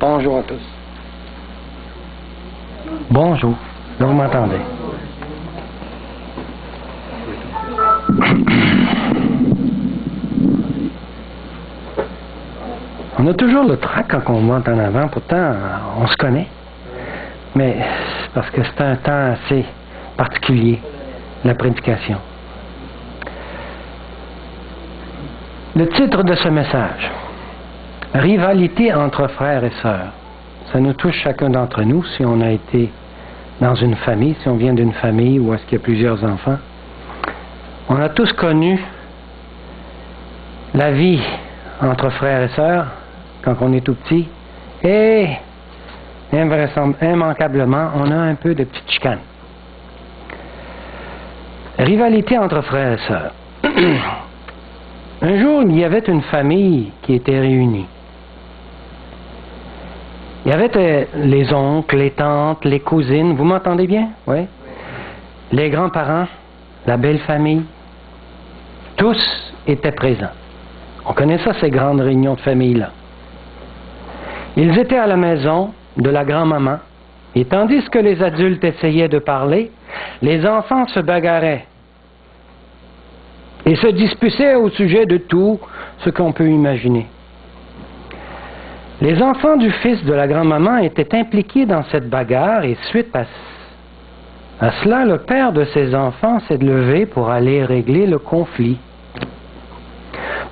Bonjour à tous. Bonjour. Là, vous m'entendez? On a toujours le trac quand on monte en avant. Pourtant, on se connaît. Mais c'est parce que c'est un temps assez particulier, la prédication. Le titre de ce message: Rivalité entre frères et sœurs. Ça nous touche chacun d'entre nous si on a été dans une famille, si on vient d'une famille où est-ce qu'il y a plusieurs enfants. On a tous connu la vie entre frères et sœurs quand on est tout petit, et immanquablement, on a un peu de petites chicanes. Rivalité entre frères et sœurs. Un jour, il y avait une famille qui était réunie. Il y avait les oncles, les tantes, les cousines. Vous m'entendez bien? Oui. Les grands-parents, la belle famille. Tous étaient présents. On connaît ça, ces grandes réunions de famille-là. Ils étaient à la maison de la grand-maman, et tandis que les adultes essayaient de parler, les enfants se bagarraient et se disputaient au sujet de tout ce qu'on peut imaginer. Les enfants du fils de la grand-maman étaient impliqués dans cette bagarre, et suite à cela, le père de ces enfants s'est levé pour aller régler le conflit.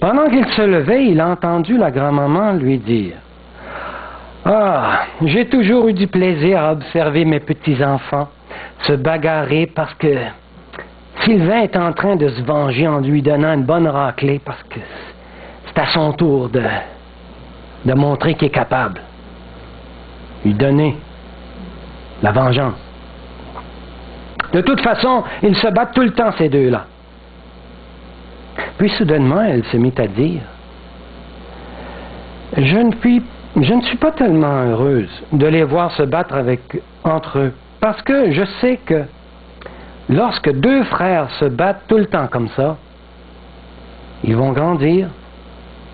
Pendant qu'il se levait, il a entendu la grand-maman lui dire: « Ah, j'ai toujours eu du plaisir à observer mes petits-enfants se bagarrer parce que Sylvain est en train de se venger en lui donnant une bonne raclée parce que c'est à son tour de montrer qu'il est capable. Lui donner la vengeance. De toute façon, ils se battent tout le temps, ces deux-là. » Puis soudainement, elle se mit à dire: « Je ne suis pas tellement heureuse de les voir se battre entre eux, parce que je sais que lorsque deux frères se battent tout le temps comme ça, ils vont grandir,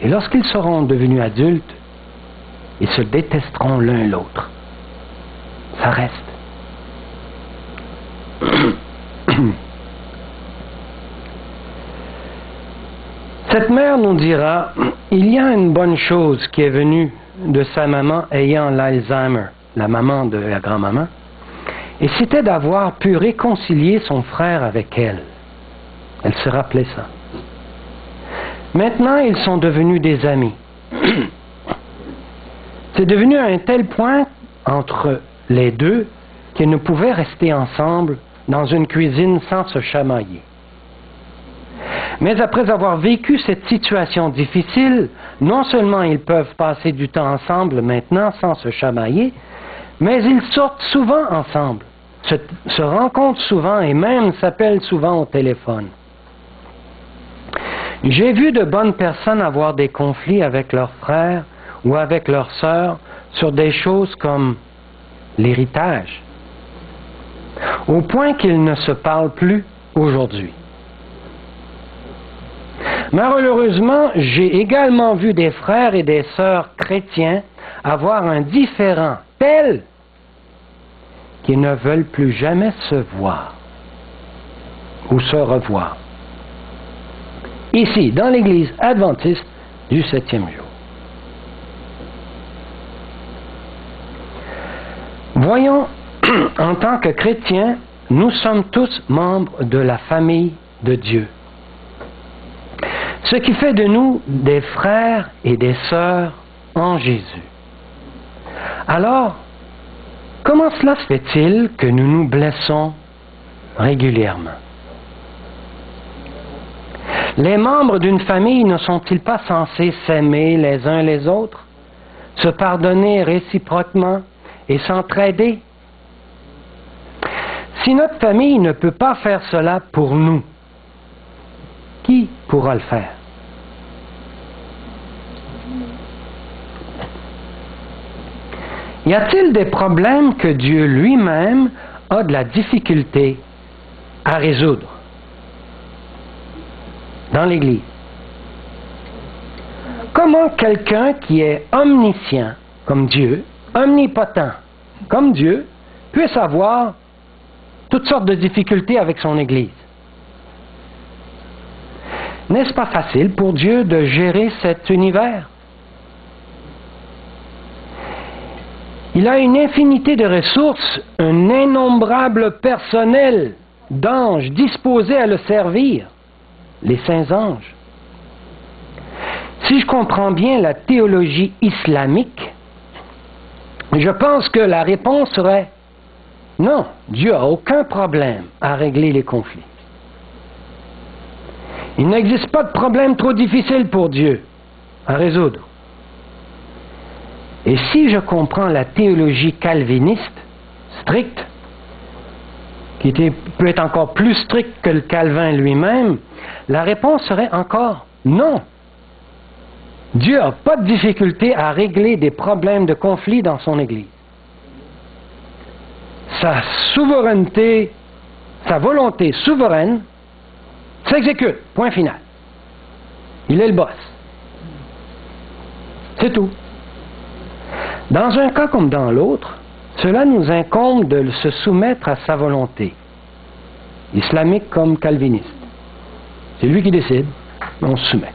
et lorsqu'ils seront devenus adultes, ils se détesteront l'un l'autre. Ça reste. » Cette mère nous dira: il y a une bonne chose qui est venue de sa maman ayant l'Alzheimer, la maman de la grand-maman, et c'était d'avoir pu réconcilier son frère avec elle. Elle se rappelait ça. Maintenant, ils sont devenus des amis. C'est devenu à un tel point entre les deux qu'ils ne pouvaient rester ensemble dans une cuisine sans se chamailler. Mais après avoir vécu cette situation difficile, non seulement ils peuvent passer du temps ensemble maintenant sans se chamailler, mais ils sortent souvent ensemble, se rencontrent souvent et même s'appellent souvent au téléphone. J'ai vu de bonnes personnes avoir des conflits avec leurs frères ou avec leurs sœurs sur des choses comme l'héritage, au point qu'ils ne se parlent plus aujourd'hui. Malheureusement, j'ai également vu des frères et des sœurs chrétiens avoir un différend tel qu'ils ne veulent plus jamais se voir ou se revoir. Ici, dans l'Église adventiste du 7e jour. Voyons, en tant que chrétiens, nous sommes tous membres de la famille de Dieu. Ce qui fait de nous des frères et des sœurs en Jésus. Alors, comment cela se fait-il que nous nous blessons régulièrement? Les membres d'une famille ne sont-ils pas censés s'aimer les uns les autres, se pardonner réciproquement et s'entraider? Si notre famille ne peut pas faire cela pour nous, qui pourra le faire? Y a-t-il des problèmes que Dieu lui-même a de la difficulté à résoudre dans l'Église? Comment quelqu'un qui est omniscient, comme Dieu, omnipotent comme Dieu, puisse avoir toutes sortes de difficultés avec son Église? N'est-ce pas facile pour Dieu de gérer cet univers? Il a une infinité de ressources, un innombrable personnel d'anges disposés à le servir, les saints anges. Si je comprends bien la théologie islamique, je pense que la réponse serait non, Dieu n'a aucun problème à régler les conflits. Il n'existe pas de problème trop difficile pour Dieu à résoudre. Et si je comprends la théologie calviniste, stricte, qui peut être encore plus stricte que le Calvin lui-même, la réponse serait encore non. Dieu n'a pas de difficulté à régler des problèmes de conflit dans son Église. Sa souveraineté, sa volonté souveraine s'exécute, point final. Il est le boss. C'est tout. Dans un cas comme dans l'autre, cela nous incombe de se soumettre à sa volonté, islamique comme calviniste. C'est lui qui décide, on se soumet.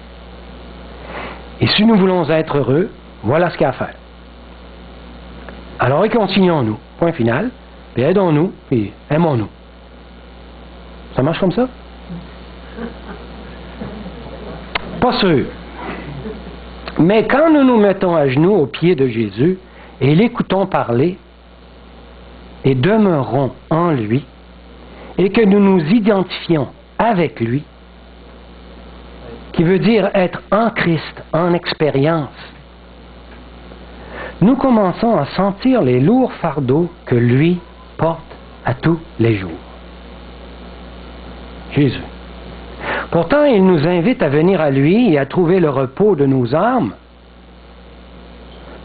Et si nous voulons être heureux, voilà ce qu'il y a à faire. Alors réconcilions-nous, point final, puis aidons-nous, puis aimons-nous. Ça marche comme ça? Pas sûr. Mais quand nous nous mettons à genoux aux pieds de Jésus et l'écoutons parler et demeurons en lui et que nous nous identifions avec lui, qui veut dire être en Christ, en expérience, nous commençons à sentir les lourds fardeaux que lui porte à tous les jours. Jésus. Pourtant, il nous invite à venir à lui et à trouver le repos de nos âmes.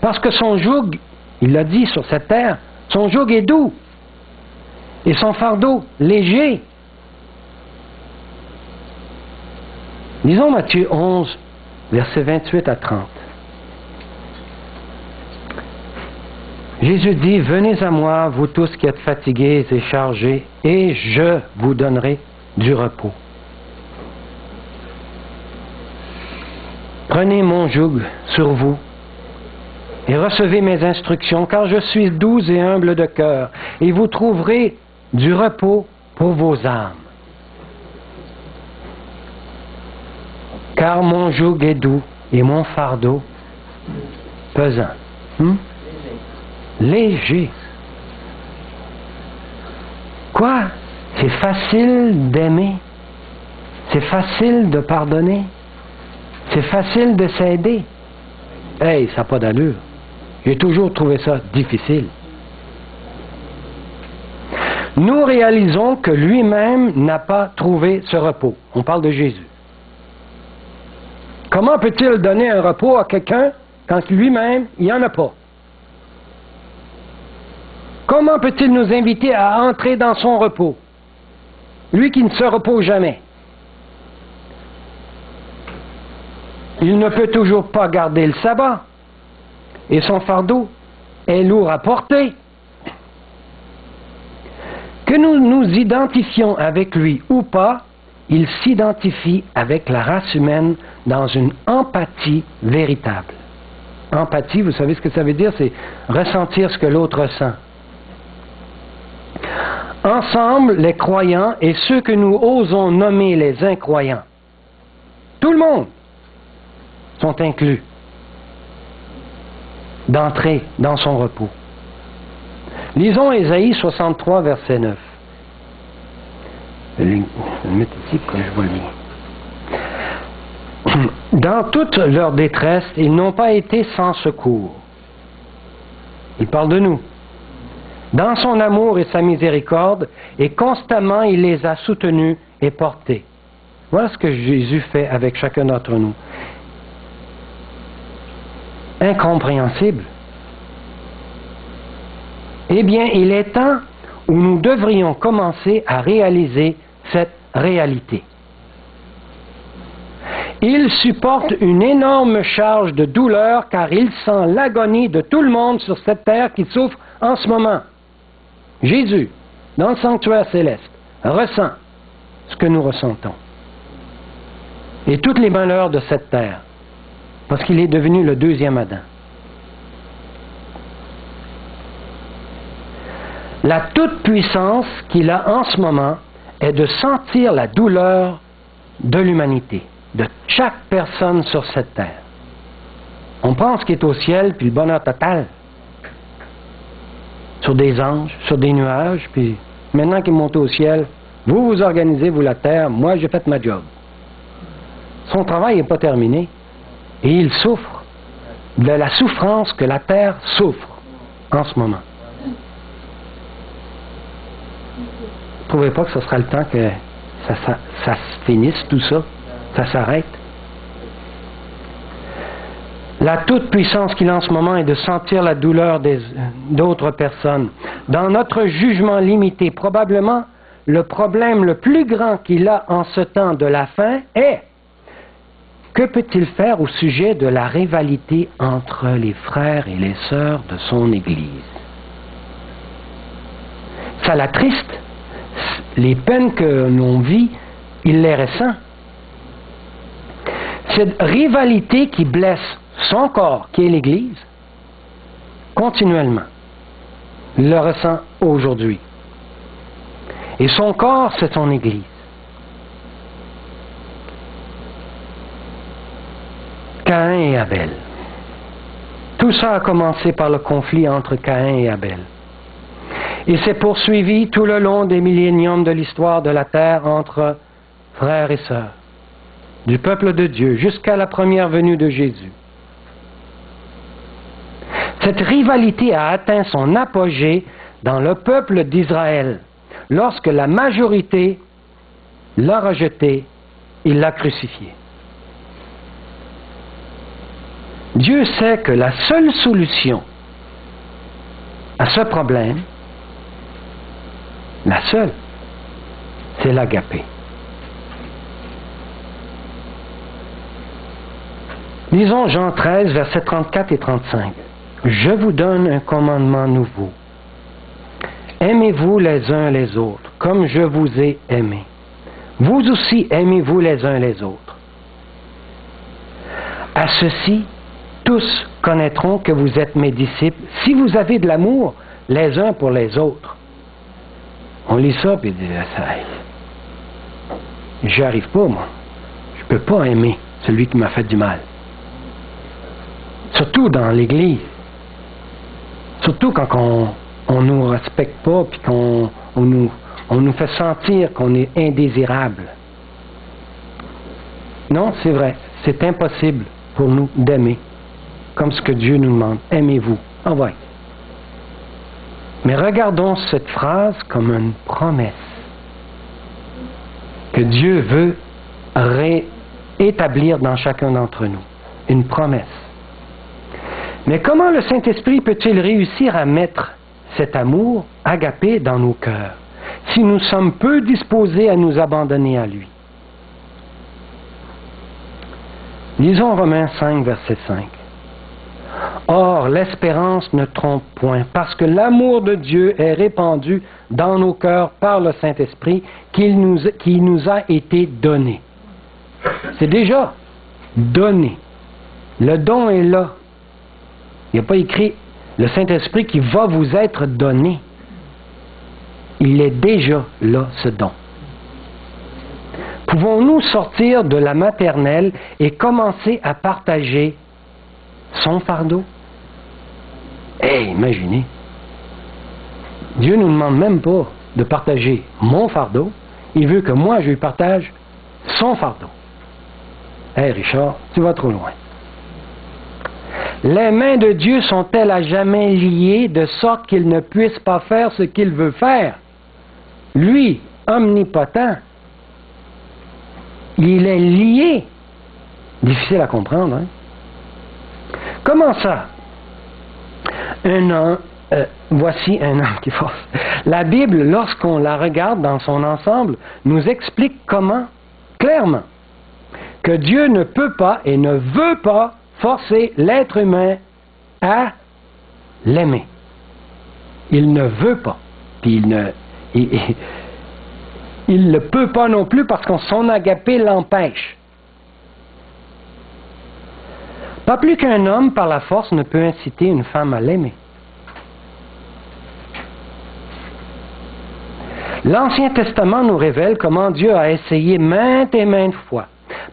Parce que son joug, il l'a dit sur cette terre, son joug est doux et son fardeau léger. Lisons Matthieu 11, versets 28 à 30. Jésus dit, « Venez à moi, vous tous qui êtes fatigués et chargés, et je vous donnerai du repos. Prenez mon joug sur vous et recevez mes instructions, car je suis doux et humble de cœur, et vous trouverez du repos pour vos âmes. Car mon joug est doux et mon fardeau pesant. Léger. Quoi? C'est facile d'aimer. C'est facile de pardonner. C'est facile de s'aider. Hey, ça n'a pas d'allure. J'ai toujours trouvé ça difficile. Nous réalisons que lui-même n'a pas trouvé ce repos. On parle de Jésus. Comment peut-il donner un repos à quelqu'un quand lui-même, il n'y en a pas? Comment peut-il nous inviter à entrer dans son repos? Lui qui ne se repose jamais. Il ne peut toujours pas garder le sabbat. Et son fardeau est lourd à porter. Que nous nous identifions avec lui ou pas, il s'identifie avec la race humaine dans une empathie véritable. Empathie, vous savez ce que ça veut dire? C'est ressentir ce que l'autre ressent. Ensemble, les croyants et ceux que nous osons nommer les incroyants, tout le monde sont inclus d'entrer dans son repos. Lisons Ésaïe 63, verset 9. Je vais le mettre ici pour que je vois le lire. Dans toute leur détresse, ils n'ont pas été sans secours. Il parle de nous. Dans son amour et sa miséricorde, et constamment il les a soutenus et portés. Voilà ce que Jésus fait avec chacun d'entre nous. Incompréhensible. Eh bien, il est temps où nous devrions commencer à réaliser cette réalité. Il supporte une énorme charge de douleur car il sent l'agonie de tout le monde sur cette terre qui souffre en ce moment. Jésus, dans le sanctuaire céleste, ressent ce que nous ressentons. Et tous les malheurs de cette terre, parce qu'il est devenu le deuxième Adam. La toute-puissance qu'il a en ce moment est de sentir la douleur de l'humanité, de chaque personne sur cette terre. On pense qu'il est au ciel, puis le bonheur total, sur des anges, sur des nuages, puis maintenant qu'il est monté au ciel, vous vous organisez, vous la terre, moi j'ai fait ma job. Son travail n'est pas terminé, et il souffre de la souffrance que la terre souffre en ce moment. Vous ne trouvez pas que ce sera le temps que ça se finisse, tout ça? Ça s'arrête? La toute-puissance qu'il a en ce moment est de sentir la douleur d'autres personnes. Dans notre jugement limité, probablement, le problème le plus grand qu'il a en ce temps de la fin est: que peut-il faire au sujet de la rivalité entre les frères et les sœurs de son Église? Ça l'attriste. Les peines que l'on vit, il les ressent. Cette rivalité qui blesse son corps, qui est l'Église, continuellement, il le ressent aujourd'hui. Et son corps, c'est son Église. Caïn et Abel. Tout ça a commencé par le conflit entre Caïn et Abel. Et s'est poursuivi tout le long des milléniums de l'histoire de la terre entre frères et sœurs, du peuple de Dieu, jusqu'à la première venue de Jésus. Cette rivalité a atteint son apogée dans le peuple d'Israël, lorsque la majorité l'a rejeté et l'a crucifié. Dieu sait que la seule solution à ce problème, la seule, c'est l'agapé. Lisons Jean 13, versets 34 et 35. Je vous donne un commandement nouveau. Aimez-vous les uns les autres, comme je vous ai aimé. Vous aussi aimez-vous les uns les autres. À ceci, tous connaîtront que vous êtes mes disciples, si vous avez de l'amour les uns pour les autres. On lit ça, puis il dit, j'y arrive pas, moi. Je peux pas aimer celui qui m'a fait du mal. Surtout dans l'Église. Surtout quand on nous respecte pas, puis qu'on nous fait sentir qu'on est indésirable. Non, c'est vrai. C'est impossible pour nous d'aimer, comme ce que Dieu nous demande. Aimez-vous. Ah ouais. Mais regardons cette phrase comme une promesse que Dieu veut réétablir dans chacun d'entre nous. Une promesse. Mais comment le Saint-Esprit peut-il réussir à mettre cet amour agapé dans nos cœurs si nous sommes peu disposés à nous abandonner à lui? Lisons Romains 5, verset 5. Or, l'espérance ne trompe point, parce que l'amour de Dieu est répandu dans nos cœurs par le Saint-Esprit qui nous a été donné. C'est déjà donné. Le don est là. Il n'y a pas écrit le Saint-Esprit qui va vous être donné. Il est déjà là, ce don. Pouvons-nous sortir de la maternelle et commencer à partager son fardeau? Imaginez. Dieu ne nous demande même pas de partager mon fardeau. Il veut que moi, je lui partage son fardeau. Richard, tu vas trop loin. Les mains de Dieu sont-elles à jamais liées de sorte qu'il ne puisse pas faire ce qu'il veut faire? Lui, omnipotent, il est lié. Difficile à comprendre, hein? Comment ça? Voici un homme qui force. La Bible, lorsqu'on la regarde dans son ensemble, nous explique comment, clairement, que Dieu ne peut pas et ne veut pas forcer l'être humain à l'aimer. Il ne veut pas. Puis il ne peut pas non plus parce que son agapé l'empêche. Pas plus qu'un homme, par la force, ne peut inciter une femme à l'aimer. L'Ancien Testament nous révèle comment Dieu a essayé maintes et maintes fois,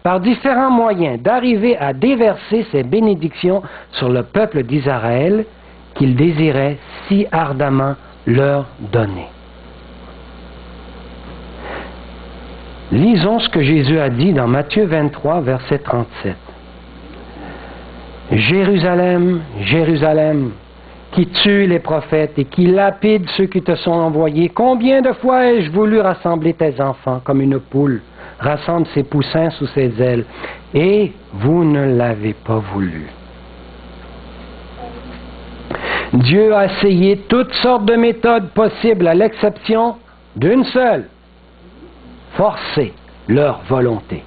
par différents moyens, d'arriver à déverser ses bénédictions sur le peuple d'Israël qu'il désirait si ardemment leur donner. Lisons ce que Jésus a dit dans Matthieu 23, verset 37. Jérusalem, Jérusalem, qui tue les prophètes et qui lapide ceux qui te sont envoyés, combien de fois ai-je voulu rassembler tes enfants comme une poule rassemble ses poussins sous ses ailes, et vous ne l'avez pas voulu. Dieu a essayé toutes sortes de méthodes possibles à l'exception d'une seule, forcer leur volonté.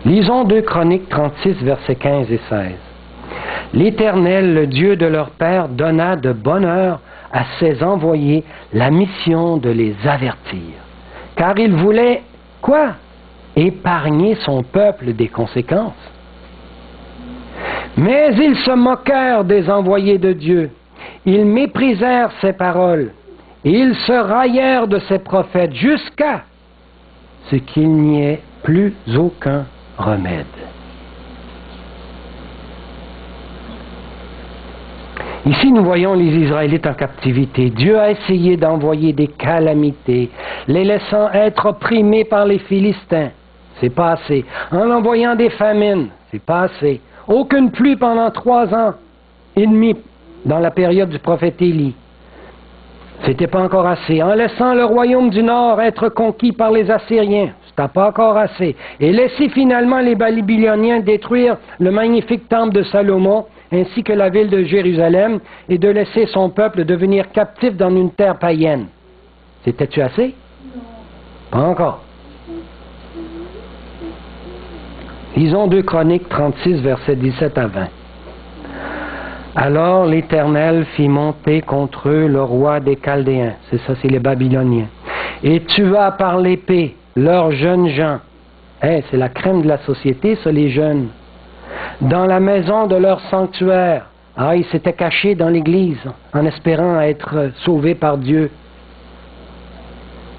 Lisons 2 Chroniques 36, versets 15 et 16. L'Éternel, le Dieu de leur père, donna de bonne heure à ses envoyés la mission de les avertir. Car il voulait, quoi? Épargner son peuple des conséquences. Mais ils se moquèrent des envoyés de Dieu. Ils méprisèrent ses paroles. Et ils se raillèrent de ses prophètes jusqu'à ce qu'il n'y ait plus aucun remède. Ici, nous voyons les Israélites en captivité. Dieu a essayé d'envoyer des calamités, les laissant être opprimés par les Philistins. C'est pas assez. En envoyant des famines. C'est pas assez. Aucune pluie pendant 3 ans et demi dans la période du prophète Élie. C'était pas encore assez. En laissant le royaume du Nord être conquis par les Assyriens. C'était pas encore assez. Et laisser finalement les Babyloniens détruire le magnifique temple de Salomon, ainsi que la ville de Jérusalem, et de laisser son peuple devenir captif dans une terre païenne. C'était-tu assez? Non. Pas encore. Lisons 2 Chroniques 36, versets 17 à 20. Alors l'Éternel fit monter contre eux le roi des Chaldéens, c'est ça, c'est les Babyloniens, et tua par l'épée leurs jeunes gens. C'est la crème de la société, ça, les jeunes. Dans la maison de leur sanctuaire. Ils s'étaient cachés dans l'église en espérant être sauvés par Dieu.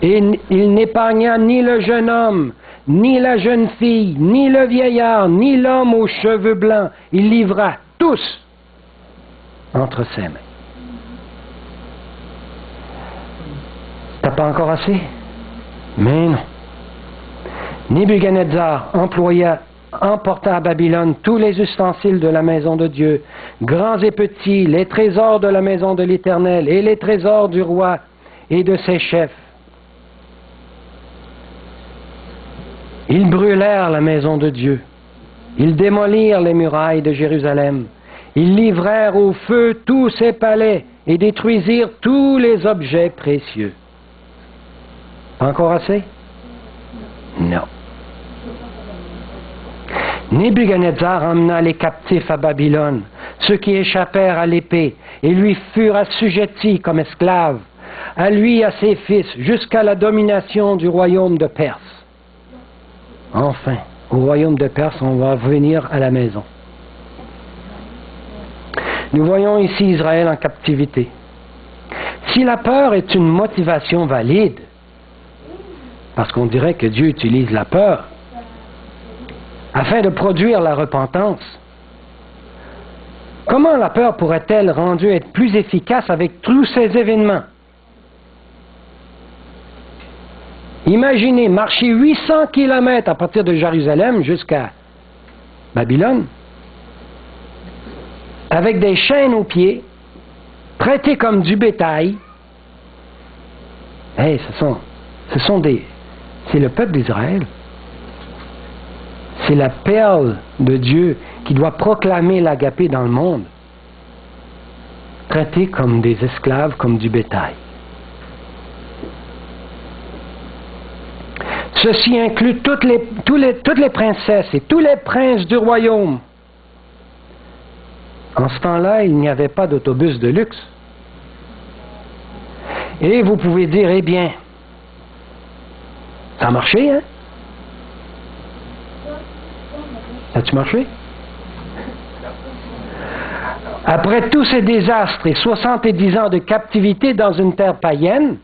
Et il n'épargna ni le jeune homme, ni la jeune fille, ni le vieillard, ni l'homme aux cheveux blancs. Il livra tous entre ses mains. T'as pas encore assez? Mais non. Nebuchadnezzar emporta à Babylone tous les ustensiles de la maison de Dieu, grands et petits, les trésors de la maison de l'Éternel et les trésors du roi et de ses chefs. Ils brûlèrent la maison de Dieu. Ils démolirent les murailles de Jérusalem. Ils livrèrent au feu tous ses palais et détruisirent tous les objets précieux. Encore assez? Non. Nebuchadnezzar emmena les captifs à Babylone, ceux qui échappèrent à l'épée, et lui furent assujettis comme esclaves, à lui et à ses fils, jusqu'à la domination du royaume de Perse. Enfin, au royaume de Perse, on va revenir à la maison. Nous voyons ici Israël en captivité. Si la peur est une motivation valide, parce qu'on dirait que Dieu utilise la peur afin de produire la repentance, comment la peur pourrait-elle rendue être plus efficace avec tous ces événements? Imaginez marcher 800 kilomètres à partir de Jérusalem jusqu'à Babylone, avec des chaînes aux pieds, traités comme du bétail. C'est le peuple d'Israël. C'est la perle de Dieu qui doit proclamer l'agapé dans le monde. Traités comme des esclaves, comme du bétail. Ceci inclut toutes les princesses et tous les princes du royaume. En ce temps-là, il n'y avait pas d'autobus de luxe. Et vous pouvez dire, eh bien, ça a marché, hein? Ça a-tu marché? Après tous ces désastres et 70 ans de captivité dans une terre païenne,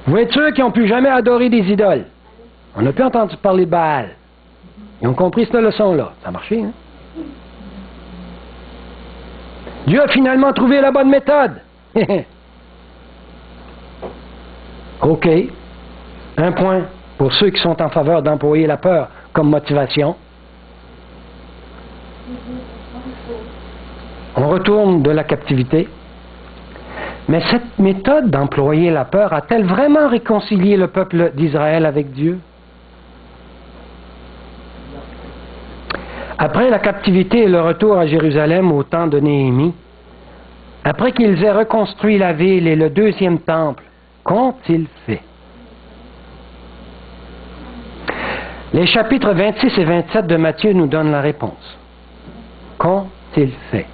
vous êtes sûr qu'ils n'ont plus jamais adoré des idoles. On n'a plus entendu parler de Baal. Ils ont compris cette leçon-là. Ça a marché, hein? Dieu a finalement trouvé la bonne méthode. OK. Un point pour ceux qui sont en faveur d'employer la peur comme motivation. On retourne de la captivité. Mais cette méthode d'employer la peur a-t-elle vraiment réconcilié le peuple d'Israël avec Dieu? Après la captivité et le retour à Jérusalem au temps de Néhémie, après qu'ils aient reconstruit la ville et le deuxième temple, qu'ont-ils fait? Les chapitres 26 et 27 de Matthieu nous donnent la réponse. Qu'ont-ils fait?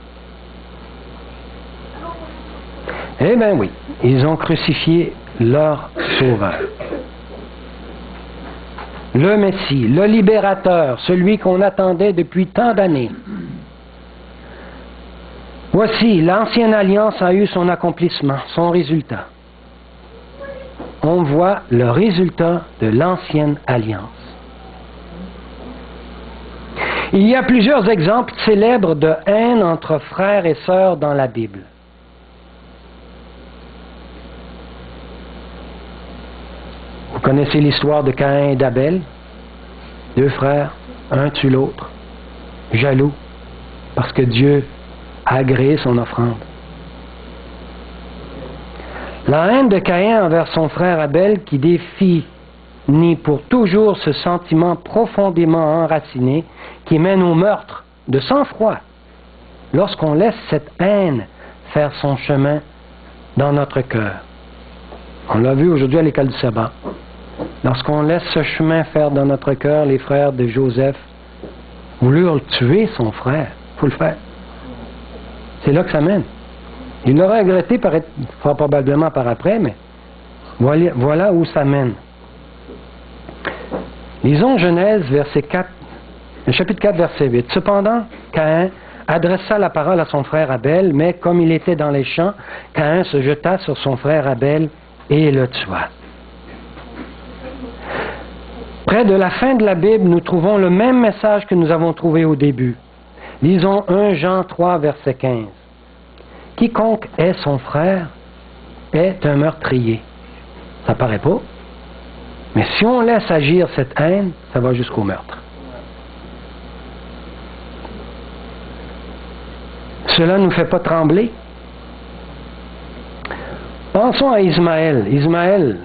Eh bien oui, ils ont crucifié leur Sauveur. Le Messie, le Libérateur, celui qu'on attendait depuis tant d'années. Voici, l'ancienne alliance a eu son accomplissement, son résultat. On voit le résultat de l'ancienne alliance. Il y a plusieurs exemples célèbres de haine entre frères et sœurs dans la Bible. Vous connaissez l'histoire de Caïn et d'Abel, deux frères, un tue l'autre, jaloux, parce que Dieu a agréé son offrande. La haine de Caïn envers son frère Abel qui définit pour toujours ce sentiment profondément enraciné qui mène au meurtre de sang-froid lorsqu'on laisse cette haine faire son chemin dans notre cœur. On l'a vu aujourd'hui à l'école du sabbat. Lorsqu'on laisse ce chemin faire dans notre cœur, les frères de Joseph voulurent tuer son frère. Il faut le faire. C'est là que ça mène. Il l'aura regretté fort probablement par après, mais voilà où ça mène. Lisons Genèse, chapitre 4, verset 8. Cependant, Caïn adressa la parole à son frère Abel, mais comme il était dans les champs, Caïn se jeta sur son frère Abel et le tua. Près de la fin de la Bible, nous trouvons le même message que nous avons trouvé au début. Lisons 1 Jean 3, verset 15. Quiconque est son frère est un meurtrier. Ça paraît pas, mais si on laisse agir cette haine, ça va jusqu'au meurtre. Cela ne nous fait pas trembler. Pensons à Ismaël. Ismaël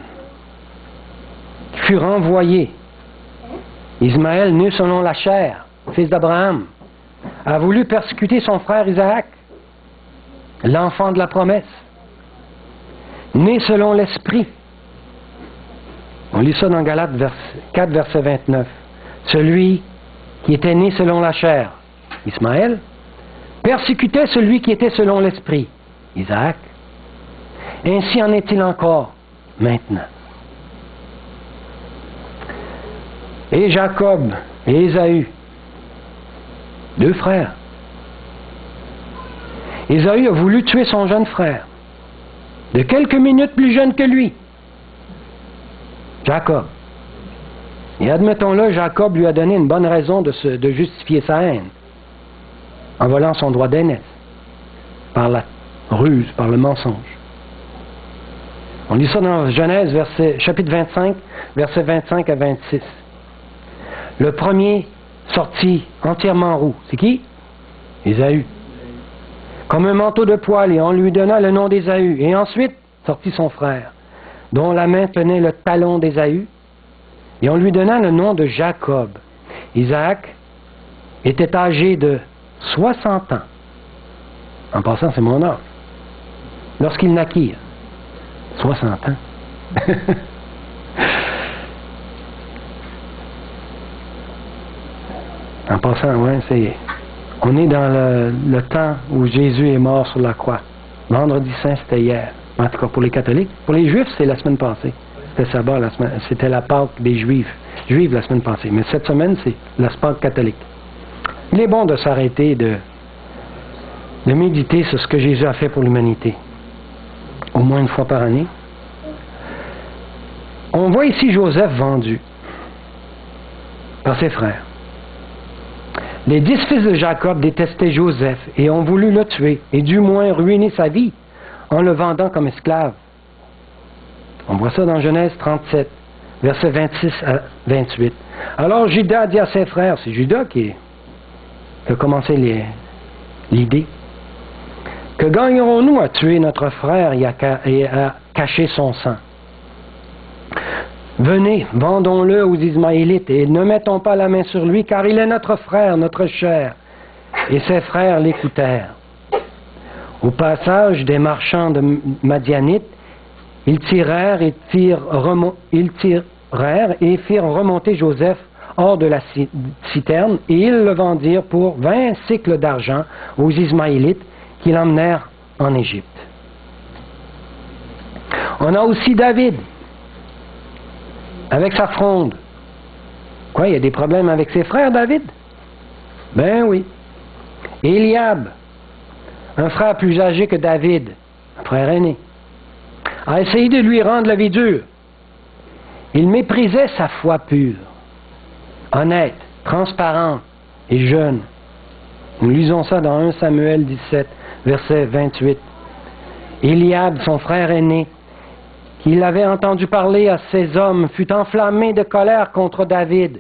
fut renvoyé. Ismaël, né selon la chair, fils d'Abraham, a voulu persécuter son frère Isaac, l'enfant de la promesse, né selon l'esprit. On lit ça dans Galates 4, verset 29. Celui qui était né selon la chair, Ismaël, persécutait celui qui était selon l'esprit, Isaac. Ainsi en est-il encore maintenant. Et Jacob et Ésaü, deux frères. Ésaü a voulu tuer son jeune frère, de quelques minutes plus jeune que lui, Jacob. Et admettons-le, Jacob lui a donné une bonne raison de justifier sa haine, en volant son droit d'aînesse, par la ruse, par le mensonge. On lit ça dans Genèse, chapitre 25, versets 25 à 26. Le premier sortit entièrement roux. C'est qui? Ésaü. Comme un manteau de poil, et on lui donna le nom d'Ésaü. Et ensuite sortit son frère, dont la main tenait le talon d'Ésaü, et on lui donna le nom de Jacob. Isaac était âgé de 60 ans. En passant, c'est mon âge. Lorsqu'il naquit, 60 ans. passant, ouais, on est dans le temps où Jésus est mort sur la croix. Vendredi saint, c'était hier. En tout cas, pour les catholiques. Pour les juifs, c'est la semaine passée. C'était sabbat, c'était la Pâque des juifs. Juive la semaine passée. Mais cette semaine, c'est la Pâque catholique. Il est bon de s'arrêter, de méditer sur ce que Jésus a fait pour l'humanité. Au moins une fois par année. On voit ici Joseph vendu par ses frères. Les 10 fils de Jacob détestaient Joseph et ont voulu le tuer, et du moins ruiner sa vie en le vendant comme esclave. On voit ça dans Genèse 37, versets 26 à 28. Alors Judas dit à ses frères, c'est Judas qui a commencé l'idée, que gagnerons-nous à tuer notre frère et à cacher son sang? Venez, vendons-le aux Ismaélites et ne mettons pas la main sur lui, car il est notre frère, notre chair. Et ses frères l'écoutèrent. Au passage des marchands de Madianites, ils tirèrent et firent remonter Joseph hors de la citerne, et ils le vendirent pour 20 cycles d'argent aux Ismaélites qui l'emmenèrent en Égypte. On a aussi David, avec sa fronde. Quoi, il y a des problèmes avec ses frères, David? Ben oui. Eliab, un frère plus âgé que David, un frère aîné, a essayé de lui rendre la vie dure. Il méprisait sa foi pure, honnête, transparente et jeune. Nous lisons ça dans 1 Samuel 17, verset 28. Eliab, son frère aîné, qu'il avait entendu parler à ses hommes, fut enflammé de colère contre David.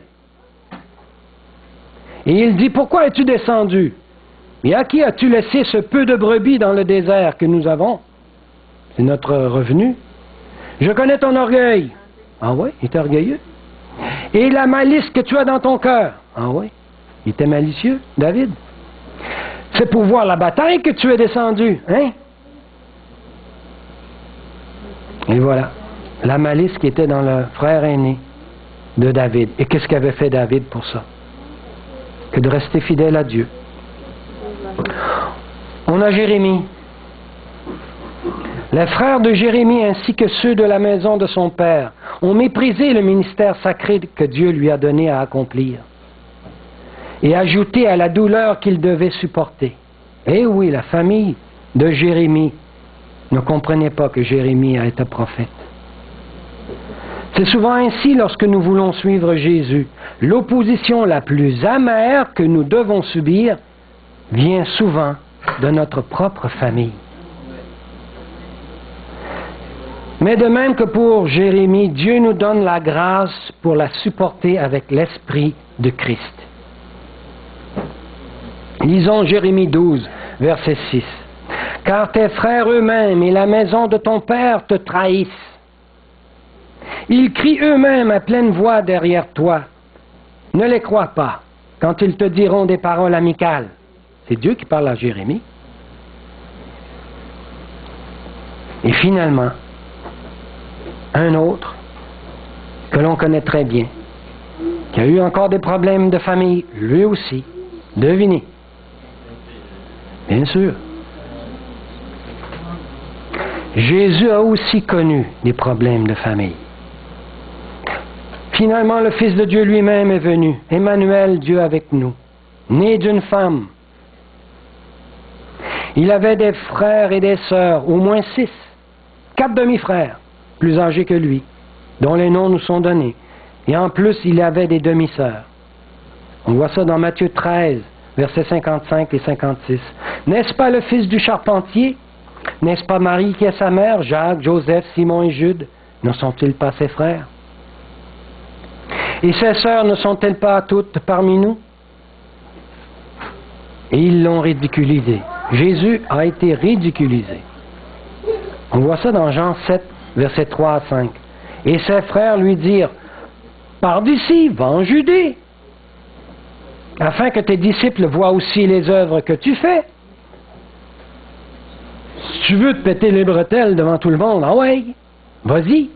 Et il dit, pourquoi es-tu descendu? Et à qui as-tu laissé ce peu de brebis dans le désert que nous avons? C'est notre revenu. Je connais ton orgueil. Ah oui, il est orgueilleux. Et la malice que tu as dans ton cœur. Ah oui, il était malicieux, David. C'est pour voir la bataille que tu es descendu, hein? Et voilà, la malice qui était dans le frère aîné de David. Et qu'est-ce qu'avait fait David pour ça? Que de rester fidèle à Dieu. On a Jérémie. Les frères de Jérémie ainsi que ceux de la maison de son père ont méprisé le ministère sacré que Dieu lui a donné à accomplir et ajouté à la douleur qu'il devait supporter. Eh oui, la famille de Jérémie ne comprenait pas que Jérémie a été prophète. C'est souvent ainsi lorsque nous voulons suivre Jésus. L'opposition la plus amère que nous devons subir vient souvent de notre propre famille. Mais de même que pour Jérémie, Dieu nous donne la grâce pour la supporter avec l'Esprit de Christ. Lisons Jérémie 12, verset 6. Car tes frères eux-mêmes et la maison de ton père te trahissent. Ils crient eux-mêmes à pleine voix derrière toi. Ne les crois pas quand ils te diront des paroles amicales. C'est Dieu qui parle à Jérémie. Et finalement, un autre que l'on connaît très bien, qui a eu encore des problèmes de famille, lui aussi. Devinez. Bien sûr. Jésus a aussi connu des problèmes de famille. Finalement, le Fils de Dieu lui-même est venu, Emmanuel, Dieu avec nous, né d'une femme. Il avait des frères et des sœurs, au moins 6, 4 demi-frères, plus âgés que lui, dont les noms nous sont donnés. Et en plus, il avait des demi-sœurs. On voit ça dans Matthieu 13, versets 55 et 56. N'est-ce pas le fils du charpentier? N'est-ce pas Marie qui est sa mère, Jacques, Joseph, Simon et Jude? Ne sont-ils pas ses frères? Et ses sœurs ne sont-elles pas toutes parmi nous? Et ils l'ont ridiculisé. Jésus a été ridiculisé. On voit ça dans Jean 7, versets 3 à 5. Et ses frères lui dirent, pars d'ici, va en Judée, afin que tes disciples voient aussi les œuvres que tu fais. Si tu veux te péter les bretelles devant tout le monde, ah ouais, vas-y.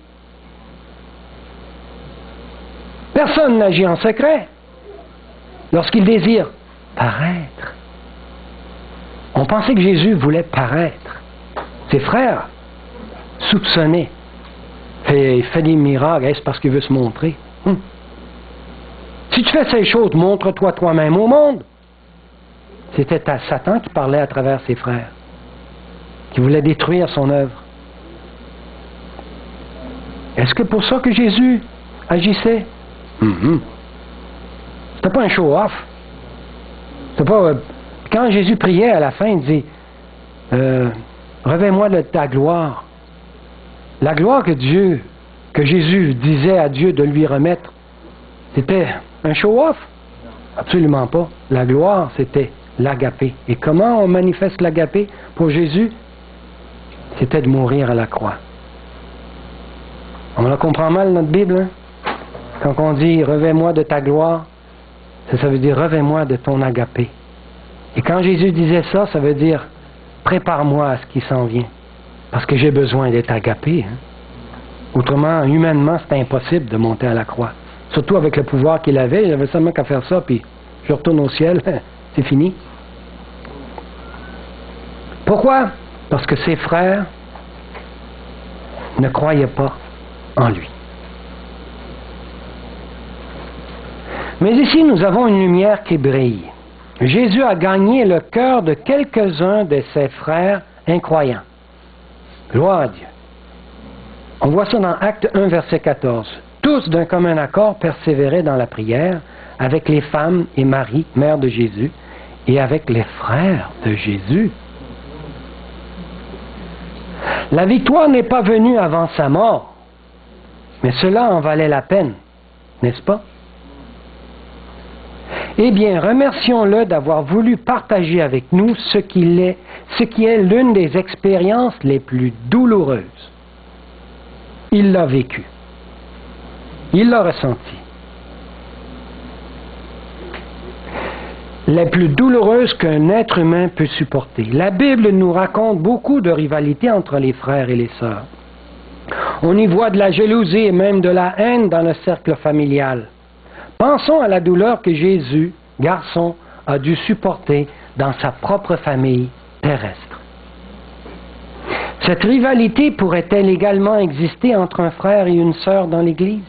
Personne n'agit en secret. lorsqu'il désire paraître. On pensait que Jésus voulait paraître. Ses frères soupçonnaient. Il fait des miracles, est-ce parce qu'il veut se montrer? Si tu fais ces choses, montre-toi toi-même au monde. C'était à Satan qui parlait à travers ses frères, qui voulait détruire son œuvre. Est-ce que pour ça que Jésus agissait? C'était pas un show-off. C'était pas... Quand Jésus priait à la fin, il dit revêt-moi de ta gloire. La gloire que Jésus disait à Dieu de lui remettre, c'était un show-off? Absolument pas. La gloire, c'était l'agapé. Et comment on manifeste l'agapé pour Jésus? C'était de mourir à la croix. On la comprend mal, notre Bible, hein? Quand on dit « revêt-moi de ta gloire », ça veut dire « revêt-moi de ton agapé ». Et quand Jésus disait ça, ça veut dire « prépare-moi à ce qui s'en vient ». Parce que j'ai besoin d'être agapé. Hein? Autrement, humainement, c'était impossible de monter à la croix. Surtout avec le pouvoir qu'il avait, il avait seulement qu'à faire ça, puis je retourne au ciel, c'est fini. Pourquoi? Parce que ses frères ne croyaient pas en lui. Mais ici, nous avons une lumière qui brille. Jésus a gagné le cœur de quelques-uns de ses frères incroyants. Gloire à Dieu. On voit ça dans Acte 1, verset 14. Tous d'un commun accord persévéraient dans la prière avec les femmes et Marie, mère de Jésus, et avec les frères de Jésus. La victoire n'est pas venue avant sa mort, mais cela en valait la peine, n'est-ce pas? Eh bien, remercions-le d'avoir voulu partager avec nous ce qui est l'une des expériences les plus douloureuses. Il l'a vécu. Il l'a ressenti. Les plus douloureuses qu'un être humain peut supporter. La Bible nous raconte beaucoup de rivalités entre les frères et les sœurs. On y voit de la jalousie et même de la haine dans le cercle familial. Pensons à la douleur que Jésus, garçon, a dû supporter dans sa propre famille terrestre. Cette rivalité pourrait-elle également exister entre un frère et une sœur dans l'Église?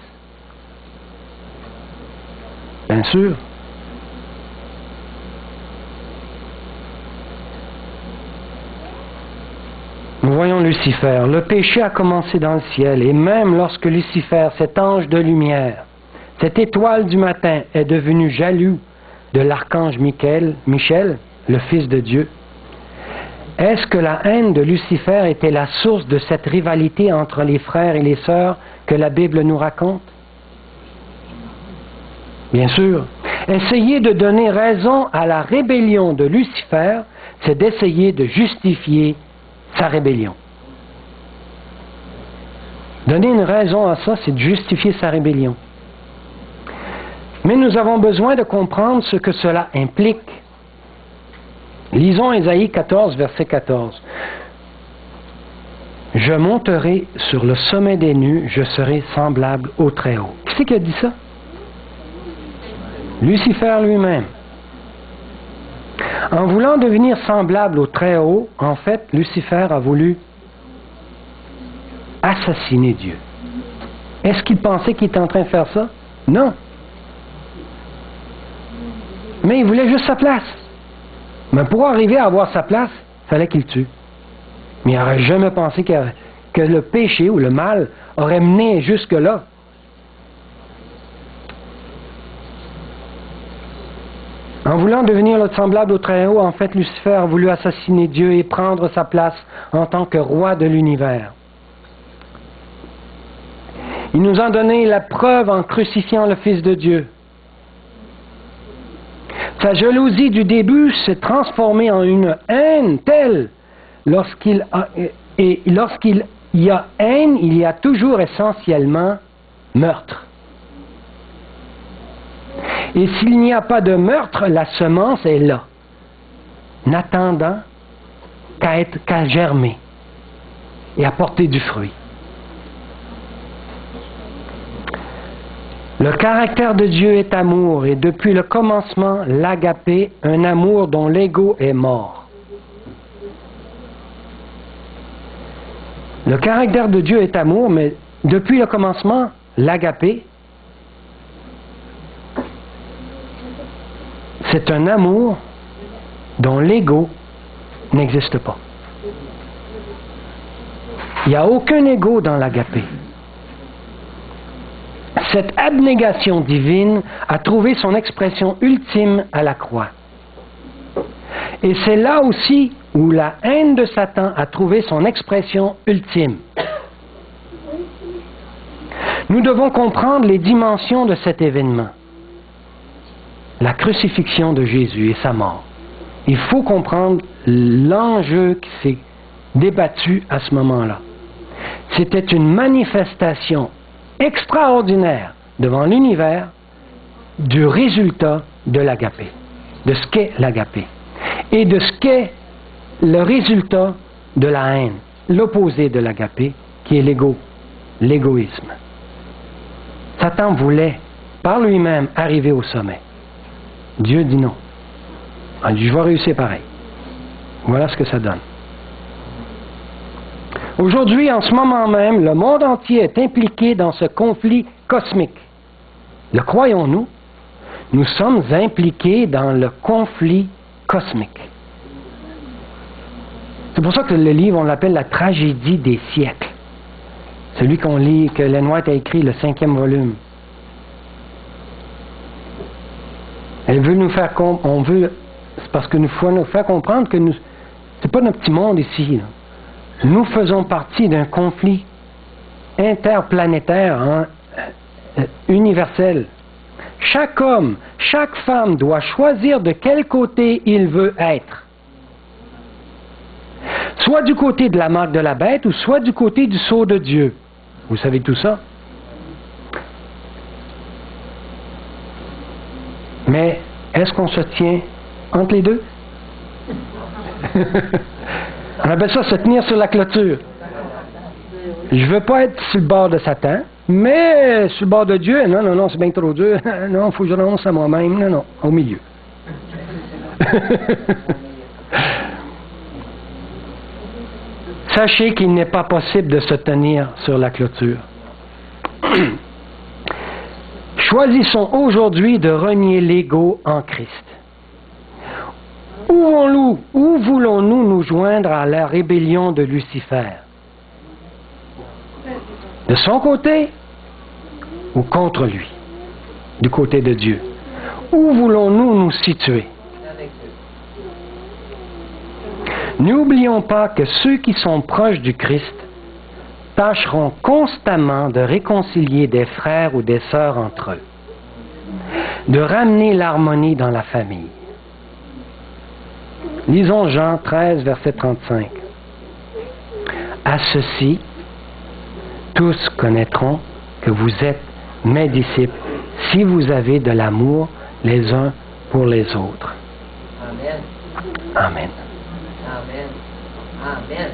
Bien sûr. Nous voyons Lucifer. Le péché a commencé dans le ciel, et même lorsque Lucifer, cet ange de lumière, cette étoile du matin, est devenu jaloux de l'archange Michel, le Fils de Dieu, est-ce que la haine de Lucifer était la source de cette rivalité entre les frères et les sœurs que la Bible nous raconte? Bien sûr. Essayer de donner raison à la rébellion de Lucifer, c'est d'essayer de justifier sa rébellion. Donner une raison à ça, c'est de justifier sa rébellion. Mais nous avons besoin de comprendre ce que cela implique. Lisons Ésaïe 14, verset 14. « Je monterai sur le sommet des nues, je serai semblable au Très-Haut. » Qui c'est qui a dit ça? Lucifer lui-même. En voulant devenir semblable au Très-Haut, en fait, Lucifer a voulu assassiner Dieu. Est-ce qu'il pensait qu'il était en train de faire ça? Non. Mais il voulait juste sa place. Mais pour arriver à avoir sa place, il fallait qu'il tue. Mais il n'aurait jamais pensé que le péché ou le mal aurait mené jusque-là. En voulant devenir le semblable au Très-Haut, en fait, Lucifer a voulu assassiner Dieu et prendre sa place en tant que roi de l'univers. Il nous a donné la preuve en crucifiant le Fils de Dieu. Sa jalousie du début s'est transformée en une haine telle. Lorsqu'il y a haine, il y a toujours essentiellement meurtre. Et s'il n'y a pas de meurtre, la semence est là, n'attendant qu'à germer et à porter du fruit. Le caractère de Dieu est amour, et depuis le commencement, l'agapé, un amour dont l'ego est mort. Le caractère de Dieu est amour, mais depuis le commencement, l'agapé, c'est un amour dont l'ego n'existe pas. Il n'y a aucun ego dans l'agapé. Cette abnégation divine a trouvé son expression ultime à la croix. Et c'est là aussi où la haine de Satan a trouvé son expression ultime. Nous devons comprendre les dimensions de cet événement. La crucifixion de Jésus et sa mort. Il faut comprendre l'enjeu qui s'est débattu à ce moment-là. C'était une manifestation extraordinaire devant l'univers du résultat de l'agapé, de ce qu'est l'agapé, et de ce qu'est le résultat de la haine, l'opposé de l'agapé, qui est l'égoïsme. Satan voulait, par lui-même, arriver au sommet. Dieu dit non. Il a dit, je vais réussir pareil. Voilà ce que ça donne. Aujourd'hui, en ce moment même, le monde entier est impliqué dans ce conflit cosmique. Le croyons-nous? Nous sommes impliqués dans le conflit cosmique. C'est pour ça que le livre, on l'appelle la tragédie des siècles. Celui qu'on lit, que Ellen White a écrit, le 5e volume. Elle veut nous faire comprendre, c'est parce que nous faut nous faire comprendre que c'est pas notre petit monde ici. Là. Nous faisons partie d'un conflit interplanétaire, universel. Chaque homme, chaque femme doit choisir de quel côté il veut être. Soit du côté de la marque de la bête, ou soit du côté du sceau de Dieu. Vous savez tout ça? Mais est-ce qu'on se tient entre les deux? On appelle ça se tenir sur la clôture. Je ne veux pas être sur le bord de Satan, mais sur le bord de Dieu, non, c'est bien trop dur. Non, il faut que je renonce à moi-même. Non, au milieu. Sachez qu'il n'est pas possible de se tenir sur la clôture. Choisissons aujourd'hui de renier l'ego en Christ. Où voulons-nous nous joindre à la rébellion de Lucifer? De son côté ou contre lui? Du côté de Dieu. Où voulons-nous nous situer? N'oublions pas que ceux qui sont proches du Christ tâcheront constamment de réconcilier des frères ou des sœurs entre eux, de ramener l'harmonie dans la famille. Lisons Jean 13, verset 35. À ceci, tous connaîtront que vous êtes mes disciples si vous avez de l'amour les uns pour les autres. Amen. Amen. Amen. Amen.